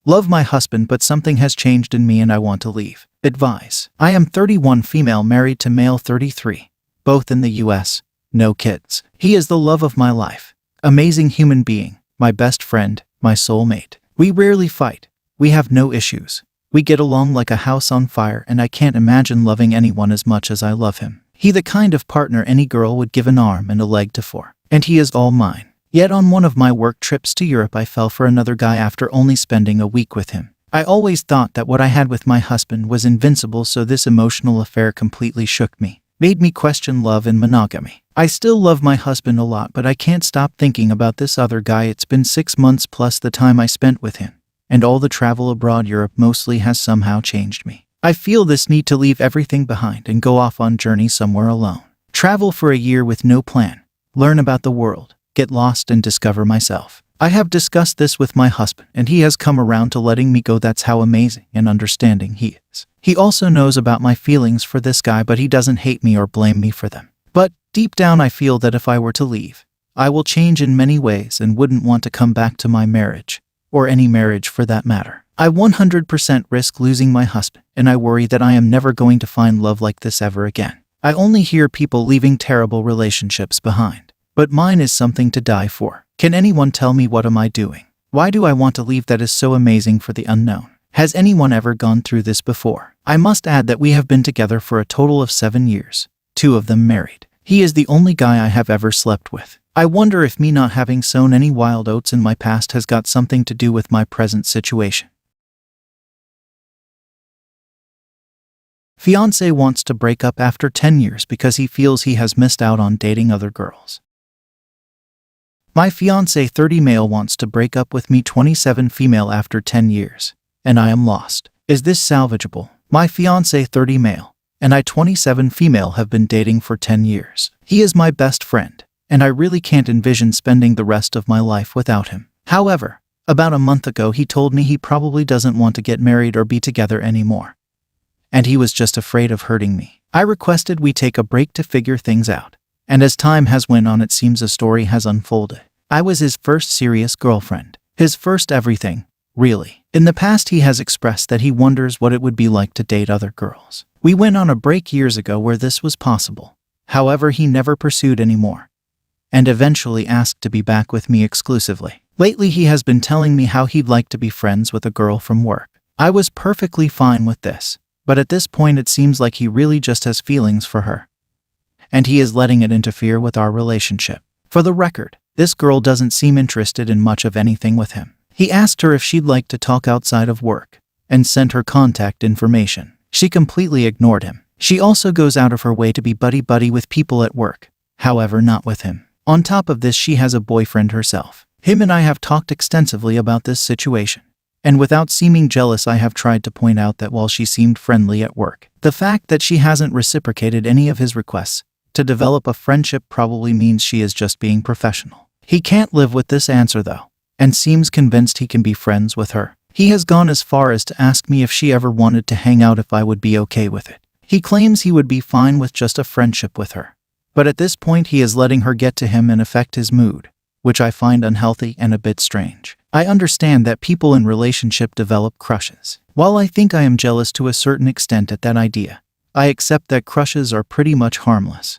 Love my husband, but something has changed in me and I want to leave. Advice. I am 31, female, married to male 33. Both in the US. No kids. He is the love of my life. Amazing human being. My best friend. My soulmate. We rarely fight. We have no issues. We get along like a house on fire, and I can't imagine loving anyone as much as I love him. He the kind of partner any girl would give an arm and a leg to for. And he is all mine. Yet on one of my work trips to Europe, I fell for another guy after only spending a week with him. I always thought that what I had with my husband was invincible, so this emotional affair completely shook me, made me question love and monogamy. I still love my husband a lot, but I can't stop thinking about this other guy. It's been 6 months plus the time I spent with him, and all the travel abroad, Europe mostly, has somehow changed me. I feel this need to leave everything behind and go off on journey somewhere alone. Travel for a year with no plan. Learn about the world. Get lost and discover myself. I have discussed this with my husband, and he has come around to letting me go. That's how amazing and understanding he is. He also knows about my feelings for this guy, but he doesn't hate me or blame me for them. But deep down, I feel that if I were to leave, I will change in many ways and wouldn't want to come back to my marriage, or any marriage for that matter. I 100% risk losing my husband, and I worry that I am never going to find love like this ever again. I only hear people leaving terrible relationships behind, but mine is something to die for. Can anyone tell me, what am I doing? Why do I want to leave that is so amazing for the unknown? Has anyone ever gone through this before? I must add that we have been together for a total of 7 years, 2 of them married. He is the only guy I have ever slept with. I wonder if me not having sown any wild oats in my past has got something to do with my present situation. Fiancé wants to break up after 10 years because he feels he has missed out on dating other girls. My fiancé 30 male wants to break up with me 27 female after 10 years, and I am lost. Is this salvageable? My fiancé 30 male and I 27 female have been dating for 10 years. He is my best friend, and I really can't envision spending the rest of my life without him. However, about a month ago he told me he probably doesn't want to get married or be together anymore, and he was just afraid of hurting me. I requested we take a break to figure things out, and as time has went on, it seems a story has unfolded. I was his first serious girlfriend, his first everything, really. In the past, he has expressed that he wonders what it would be like to date other girls. We went on a break years ago where this was possible. However, he never pursued anymore, and eventually asked to be back with me exclusively. Lately, he has been telling me how he'd like to be friends with a girl from work. I was perfectly fine with this, but at this point it seems like he really just has feelings for her, and he is letting it interfere with our relationship. For the record, this girl doesn't seem interested in much of anything with him. He asked her if she'd like to talk outside of work, and sent her contact information. She completely ignored him. She also goes out of her way to be buddy-buddy with people at work, however not with him. On top of this, she has a boyfriend herself. Him and I have talked extensively about this situation, and without seeming jealous, I have tried to point out that while she seemed friendly at work, the fact that she hasn't reciprocated any of his requests to develop a friendship probably means she is just being professional. He can't live with this answer though, and seems convinced he can be friends with her. He has gone as far as to ask me if she ever wanted to hang out, if I would be okay with it. He claims he would be fine with just a friendship with her, but at this point he is letting her get to him and affect his mood, which I find unhealthy and a bit strange. I understand that people in relationship develop crushes. While I think I am jealous to a certain extent at that idea, I accept that crushes are pretty much harmless,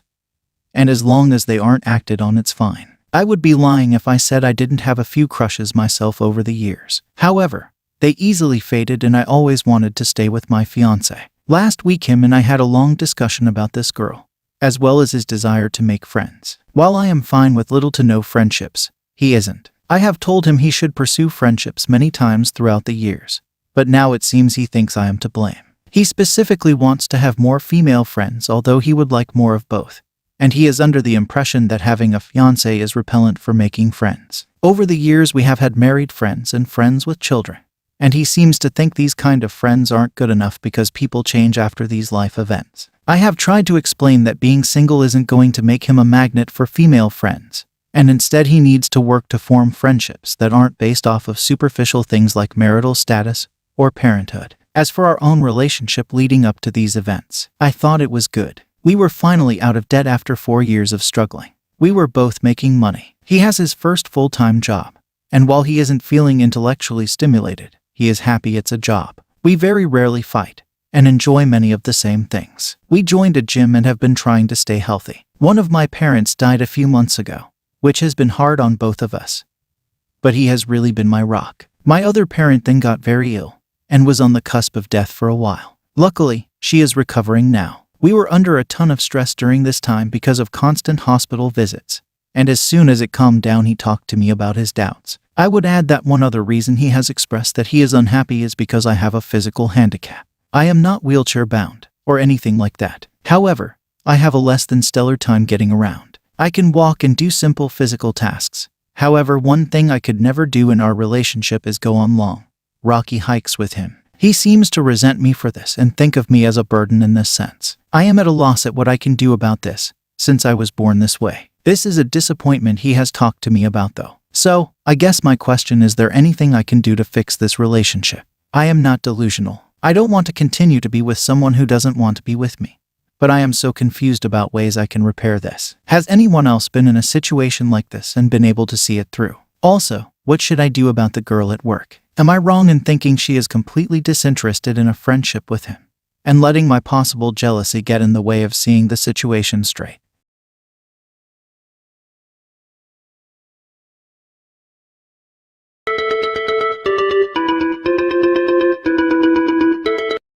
and as long as they aren't acted on, it's fine. I would be lying if I said I didn't have a few crushes myself over the years. However, they easily faded, and I always wanted to stay with my fiancé. Last week him and I had a long discussion about this girl, as well as his desire to make friends. While I am fine with little to no friendships, he isn't. I have told him he should pursue friendships many times throughout the years, but now it seems he thinks I am to blame. He specifically wants to have more female friends, although he would like more of both, and he is under the impression that having a fiancé is repellent for making friends. Over the years we have had married friends and friends with children, and he seems to think these kind of friends aren't good enough because people change after these life events. I have tried to explain that being single isn't going to make him a magnet for female friends, and instead he needs to work to form friendships that aren't based off of superficial things like marital status or parenthood. As for our own relationship leading up to these events, I thought it was good. We were finally out of debt after 4 years of struggling. We were both making money. He has his first full-time job, and while he isn't feeling intellectually stimulated, He is happy it's a job. We very rarely fight and enjoy many of the same things. We joined a gym and have been trying to stay healthy. One of my parents died a few months ago, which has been hard on both of us. But he has really been my rock. My other parent then got very ill and was on the cusp of death for a while. Luckily, she is recovering now. We were under a ton of stress during this time because of constant hospital visits, and as soon as it calmed down he talked to me about his doubts. I would add that one other reason he has expressed that he is unhappy is because I have a physical handicap. I am not wheelchair bound or anything like that. However, I have a less than stellar time getting around. I can walk and do simple physical tasks. However, one thing I could never do in our relationship is go on long, rocky hikes with him. He seems to resent me for this and think of me as a burden in this sense. I am at a loss at what I can do about this, since I was born this way. This is a disappointment he has talked to me about though. So, I guess my question is there anything I can do to fix this relationship? I am not delusional. I don't want to continue to be with someone who doesn't want to be with me. But I am so confused about ways I can repair this. Has anyone else been in a situation like this and been able to see it through? Also, what should I do about the girl at work? Am I wrong in thinking she is completely disinterested in a friendship with him and letting my possible jealousy get in the way of seeing the situation straight?